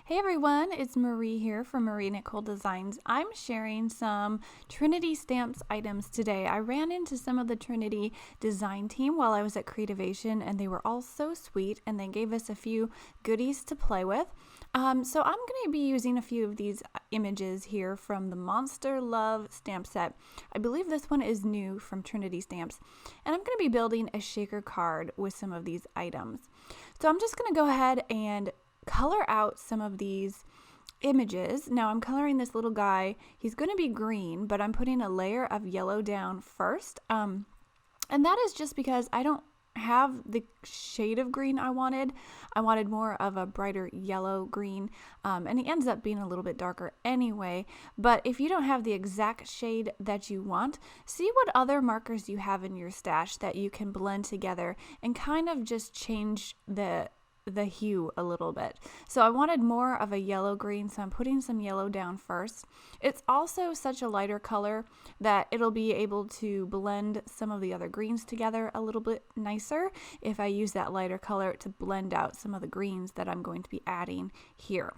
Hey everyone, it's Marie here from Nicole Designs. I'm sharing some Trinity stamps items today. I ran into some of the Trinity design team while I was at Creativation and they were all so sweet and they gave us a few goodies to play with. So I'm going to be using a few of these images here from the Monster Love stamp set. I believe this one is new from Trinity Stamps. And I'm going to be building a shaker card with some of these items. So I'm just going to go ahead and color out some of these images. Now I'm coloring this little guy. He's going to be green, but I'm putting a layer of yellow down first. And that is just because I don't have the shade of green I wanted. I wanted more of a brighter yellow green, and he ends up being a little bit darker anyway. But if you don't have the exact shade that you want, see what other markers you have in your stash that you can blend together and kind of just change the hue a little bit. So I wanted more of a yellow green, so I'm putting some yellow down first. It's also such a lighter color that it'll be able to blend some of the other greens together a little bit nicer if I use that lighter color to blend out some of the greens that I'm going to be adding here.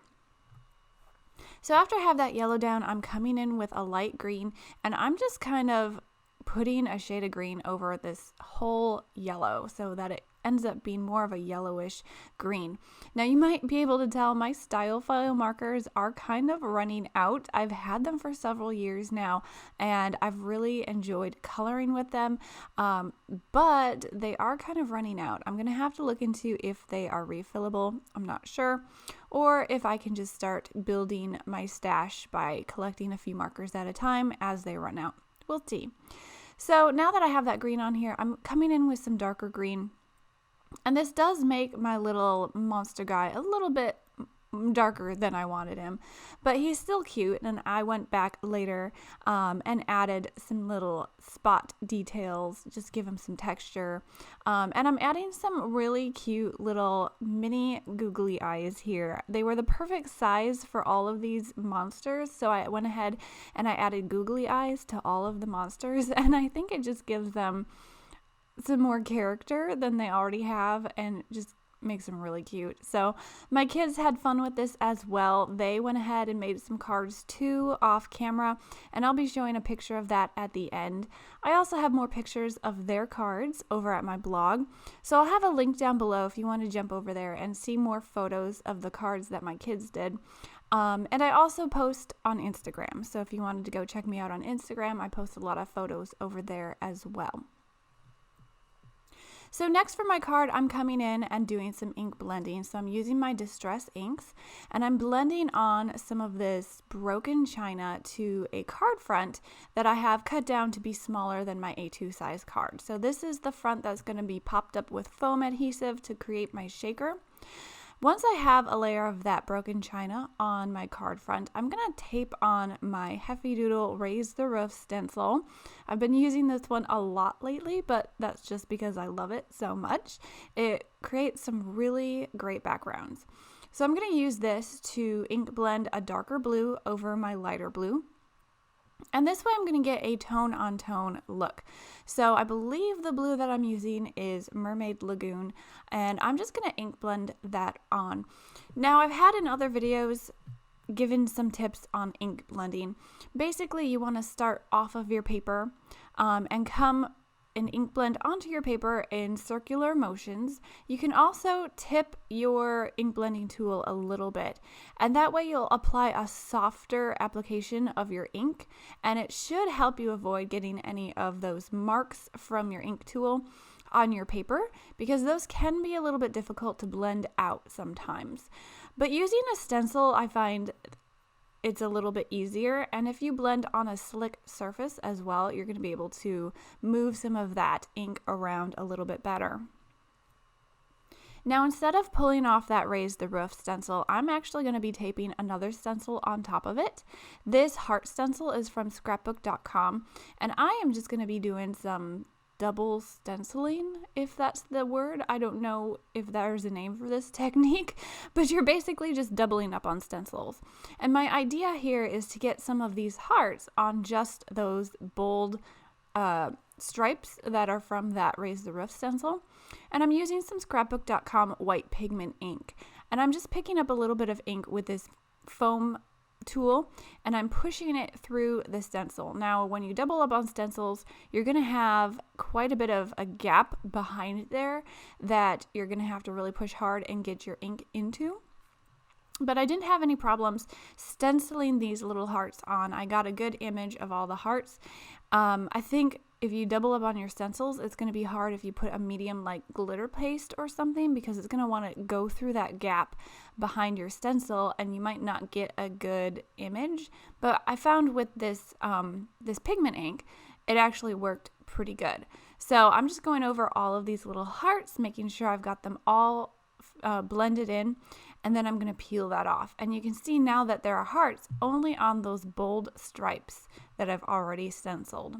So after I have that yellow down, I'm coming in with a light green and I'm just kind of putting a shade of green over this whole yellow so that it ends up being more of a yellowish green. Now you might be able to tell my style file markers are kind of running out. I've had them for several years now and I've really enjoyed coloring with them, but they are kind of running out. I'm going to have to look into if they are refillable. I'm not sure. Or if I can just start building my stash by collecting a few markers at a time as they run out. We'll see. So now that I have that green on here, I'm coming in with some darker green. And this does make my little monster guy a little bit darker than I wanted him, but he's still cute. And I went back later and added some little spot details, just give him some texture. And I'm adding some really cute little mini googly eyes here. They were the perfect size for all of these monsters, so I went ahead and I added googly eyes to all of the monsters, and I think it just gives them some more character than they already have and just makes them really cute. So my kids had fun with this as well. They went ahead and made some cards too off camera, and I'll be showing a picture of that at the end. I also have more pictures of their cards over at my blog, so I'll have a link down below if you want to jump over there and see more photos of the cards that my kids did. And I also post on Instagram, so if you wanted to go check me out on Instagram, I post a lot of photos over there as well. So next for my card, I'm coming in and doing some ink blending. So I'm using my Distress inks and I'm blending on some of this broken china to a card front that I have cut down to be smaller than my A2 size card. So this is the front that's going to be popped up with foam adhesive to create my shaker. Once I have a layer of that broken china on my card front, I'm going to tape on my Heffy Doodle Raise the Roof stencil. I've been using this one a lot lately, but that's just because I love it so much. It creates some really great backgrounds. So I'm going to use this to ink blend a darker blue over my lighter blue. And this way I'm going to get a tone on tone look. So I believe the blue that I'm using is Mermaid Lagoon, and I'm just going to ink blend that on. Now I've had in other videos given some tips on ink blending. Basically you want to start off of your paper and come and ink blend onto your paper in circular motions. You can also tip your ink blending tool a little bit, and that way you'll apply a softer application of your ink, and it should help you avoid getting any of those marks from your ink tool on your paper, because those can be a little bit difficult to blend out sometimes. But using a stencil, I find it's a little bit easier, and if you blend on a slick surface as well, you're going to be able to move some of that ink around a little bit better. Now instead of pulling off that Raise the Roof stencil, I'm actually going to be taping another stencil on top of it. This heart stencil is from scrapbook.com, and I am just going to be doing some double stenciling, if that's the word. I don't know if there's a name for this technique, but you're basically just doubling up on stencils. And my idea here is to get some of these hearts on just those bold stripes that are from that Raise the Roof stencil. And I'm using some scrapbook.com white pigment ink. And I'm just picking up a little bit of ink with this foam tool, and I'm pushing it through the stencil. Now, when you double up on stencils, you're going to have quite a bit of a gap behind it there that you're going to have to really push hard and get your ink into. But I didn't have any problems stenciling these little hearts on. I got a good image of all the hearts. I think if you double up on your stencils, it's going to be hard if you put a medium like glitter paste or something, because it's going to want to go through that gap behind your stencil and you might not get a good image. But I found with this this pigment ink, it actually worked pretty good. So I'm just going over all of these little hearts, making sure I've got them all blended in, and then I'm going to peel that off. And you can see now that there are hearts only on those bold stripes that I've already stenciled.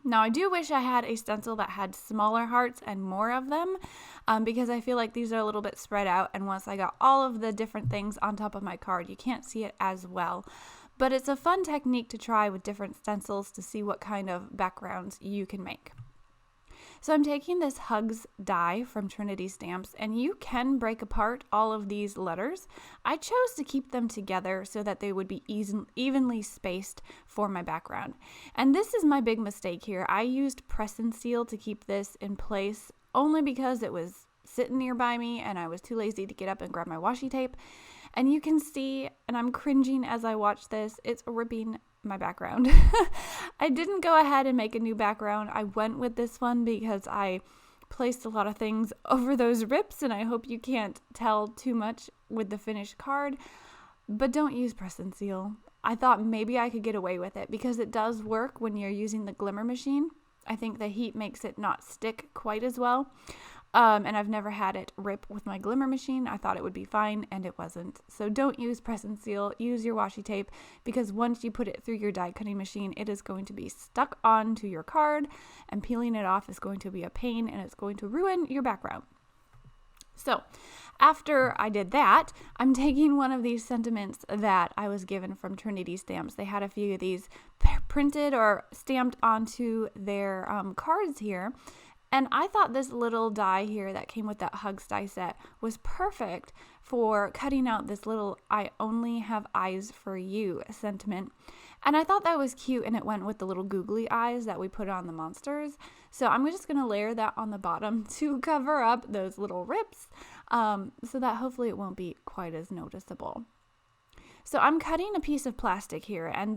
Now, I do wish I had a stencil that had smaller hearts and more of them, because I feel like these are a little bit spread out, and once I got all of the different things on top of my card, you can't see it as well. But it's a fun technique to try with different stencils to see what kind of backgrounds you can make. So I'm taking this Hugs die from Trinity Stamps, and you can break apart all of these letters. I chose to keep them together so that they would be evenly spaced for my background. And this is my big mistake here. I used press and seal to keep this in place only because it was sitting nearby me and I was too lazy to get up and grab my washi tape. And you can see, and I'm cringing as I watch this, it's ripping my background. I didn't go ahead and make a new background. I went with this one because I placed a lot of things over those rips, and I hope you can't tell too much with the finished card. But don't use press and seal. I thought maybe I could get away with it because it does work when you're using the glimmer machine. I think the heat makes it not stick quite as well. And I've never had it rip with my glimmer machine. I thought it would be fine, and it wasn't. So don't use press and seal. Use your washi tape, because once you put it through your die cutting machine, it is going to be stuck onto your card, and peeling it off is going to be a pain, and it's going to ruin your background. So after I did that, I'm taking one of these sentiments that I was given from Trinity Stamps. They had a few of these printed or stamped onto their cards here. And I thought this little die here that came with that Hugs die set was perfect for cutting out this little I only have eyes for you sentiment. And I thought that was cute, and it went with the little googly eyes that we put on the monsters. So I'm just going to layer that on the bottom to cover up those little rips, so that hopefully it won't be quite as noticeable. So I'm cutting a piece of plastic here, and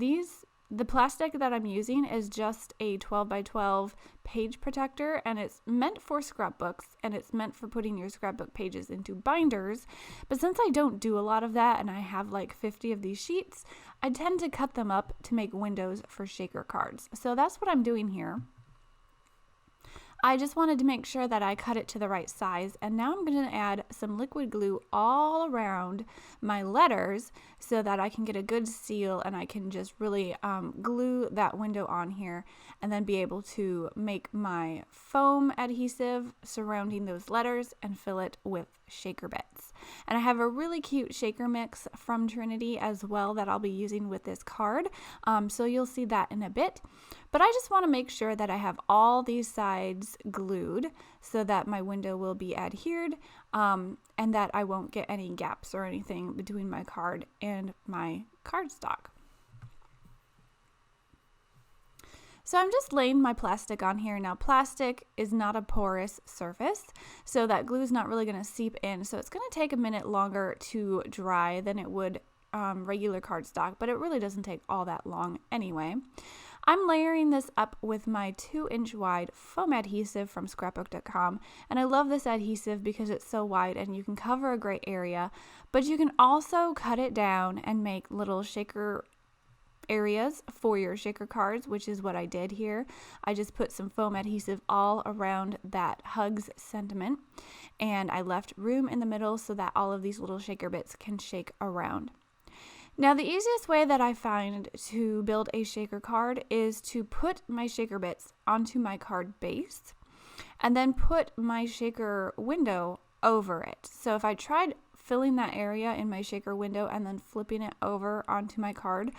the plastic that I'm using is just a 12 by 12 page protector, and it's meant for scrapbooks, and it's meant for putting your scrapbook pages into binders. But since I don't do a lot of that, and I have like 50 of these sheets, I tend to cut them up to make windows for shaker cards. So that's what I'm doing here. I just wanted to make sure that I cut it to the right size, and now I'm going to add some liquid glue all around my letters so that I can get a good seal, and I can just really glue that window on here, and then be able to make my foam adhesive surrounding those letters and fill it with shaker bits. And I have a really cute shaker mix from Trinity as well that I'll be using with this card, so you'll see that in a bit. But I just want to make sure that I have all these sides glued so that my window will be adhered, and that I won't get any gaps or anything between my card and my cardstock. So I'm just laying my plastic on here. Now, plastic is not a porous surface, so that glue is not really going to seep in. So it's going to take a minute longer to dry than it would regular cardstock, but it really doesn't take all that long anyway. I'm layering this up with my 2-inch wide foam adhesive from scrapbook.com, and I love this adhesive because it's so wide and you can cover a great area, but you can also cut it down and make little shaker areas for your shaker cards, which is what I did here. I just put some foam adhesive all around that Hugs sentiment, and I left room in the middle so that all of these little shaker bits can shake around. Now, the easiest way that I find to build a shaker card is to put my shaker bits onto my card base and then put my shaker window over it. So if I tried filling that area in my shaker window and then flipping it over onto my card,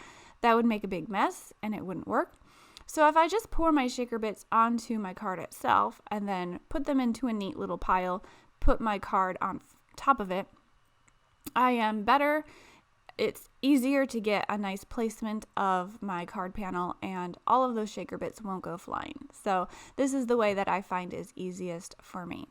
that would make a big mess and it wouldn't work. So if I just pour my shaker bits onto my card itself and then put them into a neat little pile, put my card on top of it, I am better. It's easier to get a nice placement of my card panel, and all of those shaker bits won't go flying. So this is the way that I find is easiest for me.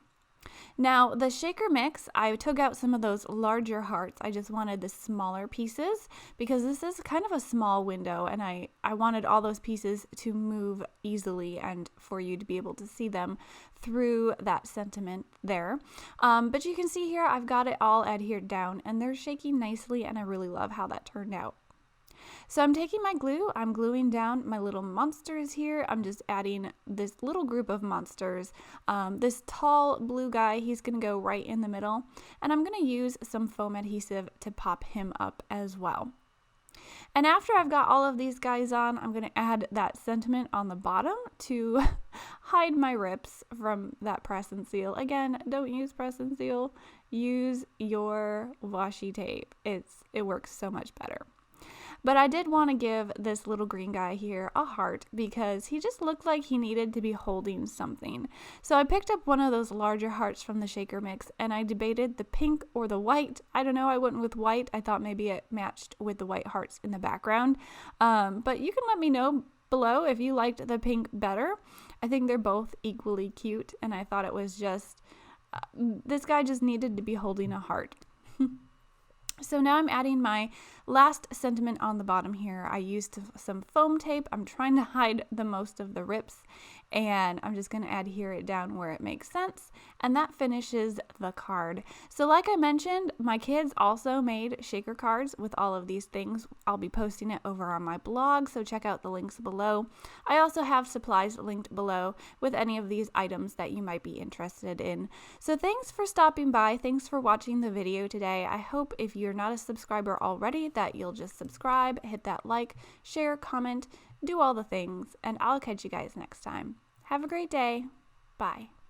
Now, the shaker mix, I took out some of those larger hearts. I just wanted the smaller pieces because this is kind of a small window, and I wanted all those pieces to move easily and for you to be able to see them through that sentiment there. But you can see here, I've got it all adhered down, and they're shaking nicely, and I really love how that turned out. So I'm taking my glue, I'm gluing down my little monsters here. I'm just adding this little group of monsters. This tall blue guy, he's going to go right in the middle. And I'm going to use some foam adhesive to pop him up as well. And after I've got all of these guys on, I'm going to add that sentiment on the bottom to hide my rips from that press and seal. Again, don't use press and seal. Use your washi tape. It works so much better. But I did want to give this little green guy here a heart because he just looked like he needed to be holding something. So I picked up one of those larger hearts from the shaker mix, and I debated the pink or the white. I don't know, I went with white. I thought maybe it matched with the white hearts in the background. But you can let me know below if you liked the pink better. I think they're both equally cute, and I thought it was just, this guy just needed to be holding a heart. So now I'm adding my last sentiment on the bottom here. I used some foam tape. I'm trying to hide the most of the rips, and I'm just going to adhere it down where it makes sense, and that finishes the card. So like I mentioned, my kids also made shaker cards with all of these things. I'll be posting it over on my blog, so check out the links below. I also have supplies linked below with any of these items that you might be interested in. So thanks for stopping by. Thanks for watching the video today. I hope if you're not a subscriber already that you'll just subscribe, hit that like, share, comment, do all the things, and I'll catch you guys next time. Have a great day. Bye.